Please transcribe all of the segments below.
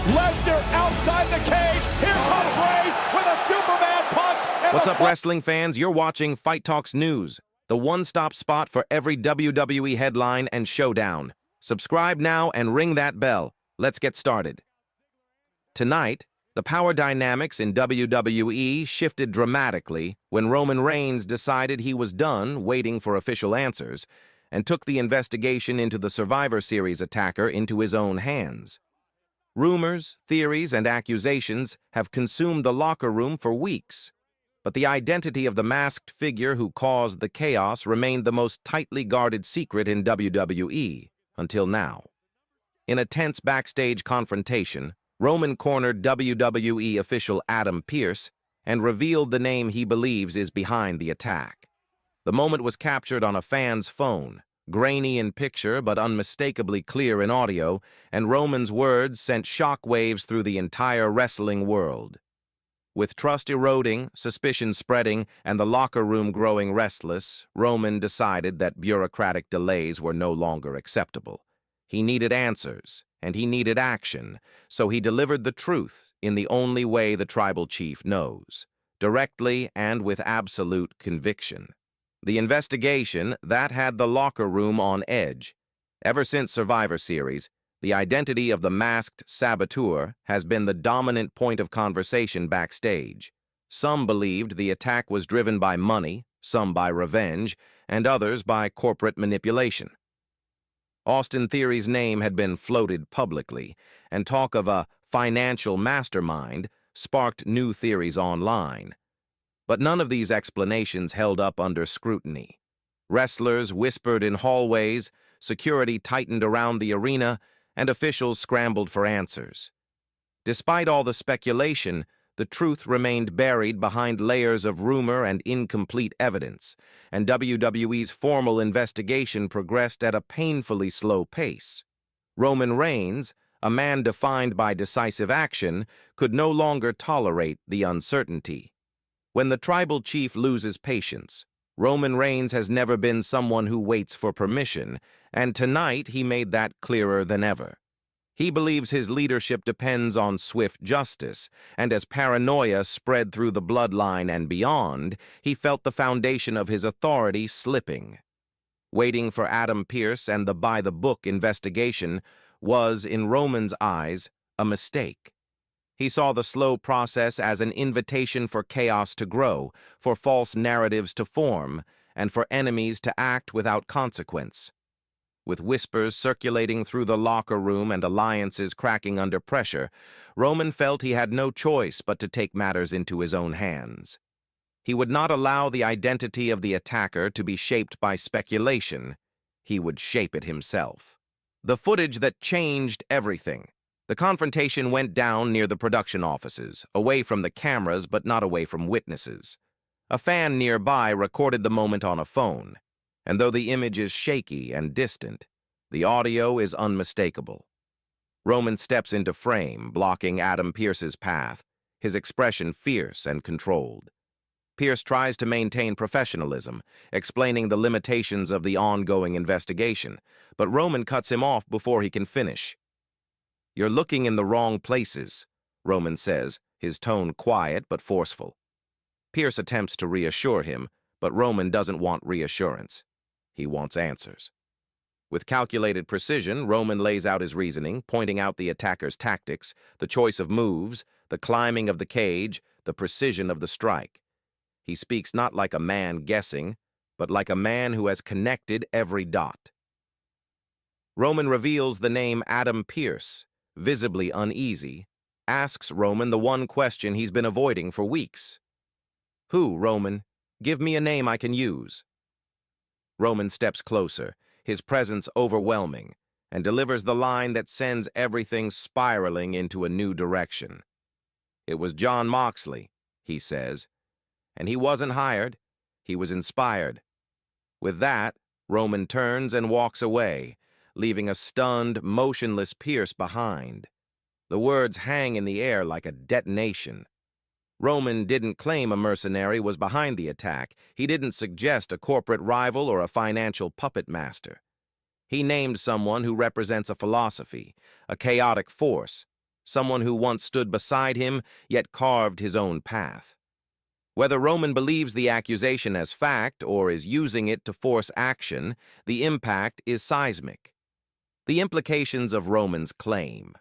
Lesnar outside the cage. Here comes Reigns with a Superman punch. What's up, wrestling fans? You're watching Fight Talks News, the one-stop spot for every WWE headline and showdown. Subscribe now and ring that bell. Let's get started. Tonight, the power dynamics in WWE shifted dramatically when Roman Reigns decided he was done waiting for official answers and took the investigation into the Survivor Series attacker into his own hands. Rumors, theories, and accusations have consumed the locker room for weeks, but the identity of the masked figure who caused the chaos remained the most tightly guarded secret in WWE until now. In a tense backstage confrontation, Roman cornered WWE official Adam Pearce and revealed the name he believes is behind the attack. The moment was captured on a fan's phone, grainy in picture but unmistakably clear in audio, and Roman's words sent shockwaves through the entire wrestling world. With trust eroding, suspicion spreading, and the locker room growing restless, Roman decided that bureaucratic delays were no longer acceptable. He needed answers, and he needed action, so he delivered the truth in the only way the tribal chief knows, directly and with absolute conviction. The investigation, that had the locker room on edge. Ever since Survivor Series, the identity of the masked saboteur has been the dominant point of conversation backstage. Some believed the attack was driven by money, some by revenge, and others by corporate manipulation. Austin Theory's name had been floated publicly, and talk of a financial mastermind sparked new theories online. But none of these explanations held up under scrutiny. Wrestlers whispered in hallways, security tightened around the arena, and officials scrambled for answers. Despite all the speculation, the truth remained buried behind layers of rumor and incomplete evidence, and WWE's formal investigation progressed at a painfully slow pace. Roman Reigns, a man defined by decisive action, could no longer tolerate the uncertainty. When the tribal chief loses patience, Roman Reigns has never been someone who waits for permission, and tonight he made that clearer than ever. He believes his leadership depends on swift justice, and as paranoia spread through the bloodline and beyond, he felt the foundation of his authority slipping. Waiting for Adam Pearce and the by-the-book investigation was, in Roman's eyes, a mistake. He saw the slow process as an invitation for chaos to grow, for false narratives to form, and for enemies to act without consequence. With whispers circulating through the locker room and alliances cracking under pressure, Roman felt he had no choice but to take matters into his own hands. He would not allow the identity of the attacker to be shaped by speculation. He would shape it himself. The footage that changed everything. The confrontation went down near the production offices, away from the cameras but not away from witnesses. A fan nearby recorded the moment on a phone, and though the image is shaky and distant, the audio is unmistakable. Roman steps into frame, blocking Adam Pearce's path, his expression fierce and controlled. Pearce tries to maintain professionalism, explaining the limitations of the ongoing investigation, but Roman cuts him off before he can finish. "You're looking in the wrong places," Roman says, his tone quiet but forceful. Pearce attempts to reassure him, but Roman doesn't want reassurance. He wants answers. With calculated precision, Roman lays out his reasoning, pointing out the attacker's tactics, the choice of moves, the climbing of the cage, the precision of the strike. He speaks not like a man guessing, but like a man who has connected every dot. Roman reveals the name Adam Pearce, visibly uneasy, asks Roman the one question he's been avoiding for weeks. "Who, Roman? Give me a name I can use." Roman steps closer, his presence overwhelming, and delivers the line that sends everything spiraling into a new direction. "It was Jon Moxley," he says, "and he wasn't hired, he was inspired." With that, Roman turns and walks away, leaving a stunned, motionless Pearce behind. The words hang in the air like a detonation. Roman didn't claim a mercenary was behind the attack. He didn't suggest a corporate rival or a financial puppet master. He named someone who represents a philosophy, a chaotic force, someone who once stood beside him, yet carved his own path. Whether Roman believes the accusation as fact or is using it to force action, the impact is seismic. The implications of Roman's claim.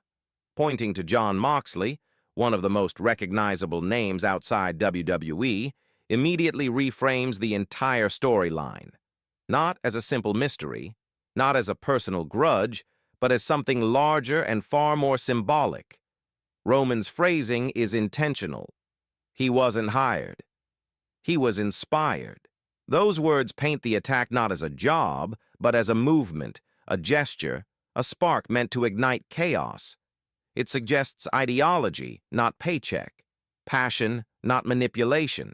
Pointing to Jon Moxley, one of the most recognizable names outside WWE, immediately reframes the entire storyline, not as a simple mystery, not as a personal grudge, but as something larger and far more symbolic. Roman's phrasing is intentional. He wasn't hired. He was inspired. Those words paint the attack not as a job, but as a movement, a gesture, a spark meant to ignite chaos. It suggests ideology, not paycheck, passion, not manipulation.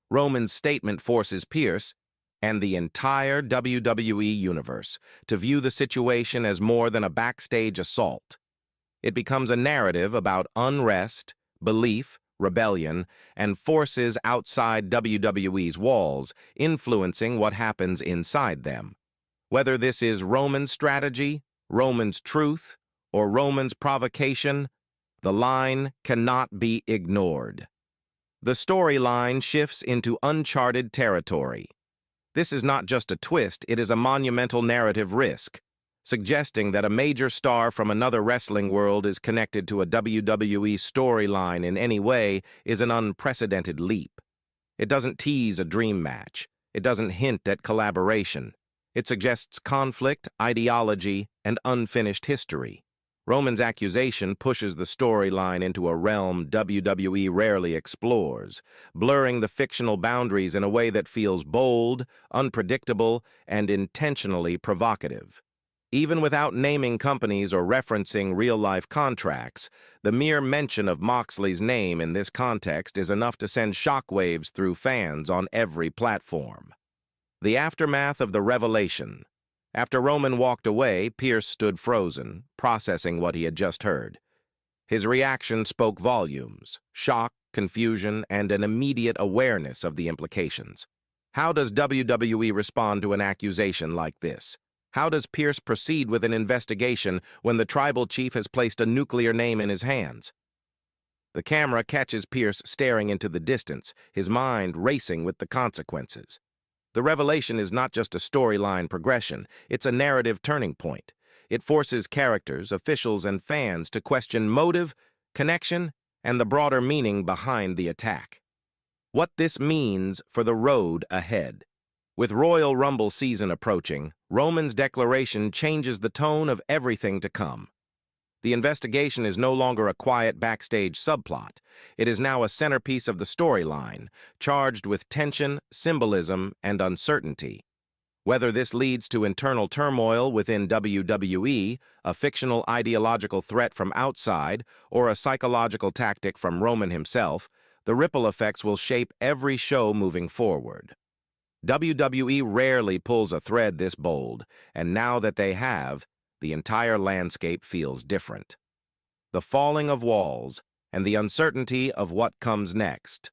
Roman's statement forces Pierce and the entire WWE universe to view the situation as more than a backstage assault. It becomes a narrative about unrest, belief, rebellion, and forces outside WWE's walls, influencing what happens inside them. Whether this is Roman's strategy, Roman's truth, or Roman's provocation, the line cannot be ignored. The storyline shifts into uncharted territory. This is not just a twist, it is a monumental narrative risk, suggesting that a major star from another wrestling world is connected to a WWE storyline in any way is an unprecedented leap. It doesn't tease a dream match. It doesn't hint at collaboration. It suggests conflict, ideology, and unfinished history. Roman's accusation pushes the storyline into a realm WWE rarely explores, blurring the fictional boundaries in a way that feels bold, unpredictable, and intentionally provocative. Even without naming companies or referencing real-life contracts, the mere mention of Moxley's name in this context is enough to send shockwaves through fans on every platform. The aftermath of the revelation. After Roman walked away, Pierce stood frozen, processing what he had just heard. His reaction spoke volumes: shock, confusion, and an immediate awareness of the implications. How does WWE respond to an accusation like this? How does Pierce proceed with an investigation when the tribal chief has placed a nuclear name in his hands? The camera catches Pierce staring into the distance, his mind racing with the consequences. The revelation is not just a storyline progression, it's a narrative turning point. It forces characters, officials, and fans to question motive, connection, and the broader meaning behind the attack. What this means for the road ahead. With Royal Rumble season approaching, Roman's declaration changes the tone of everything to come. The investigation is no longer a quiet backstage subplot. It is now a centerpiece of the storyline, charged with tension, symbolism, and uncertainty. Whether this leads to internal turmoil within WWE, a fictional ideological threat from outside, or a psychological tactic from Roman himself, the ripple effects will shape every show moving forward. WWE rarely pulls a thread this bold, and now that they have, the entire landscape feels different. The falling of walls and the uncertainty of what comes next.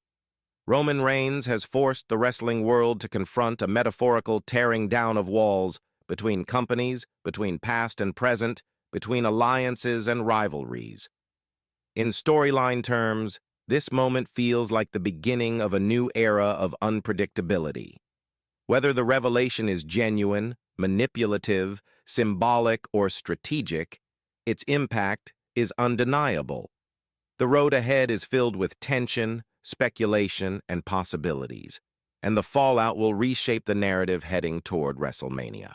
Roman Reigns has forced the wrestling world to confront a metaphorical tearing down of walls between companies, between past and present, between alliances and rivalries. In storyline terms, this moment feels like the beginning of a new era of unpredictability. Whether the revelation is genuine, manipulative, symbolic, or strategic, its impact is undeniable. The road ahead is filled with tension, speculation, and possibilities, and the fallout will reshape the narrative heading toward WrestleMania.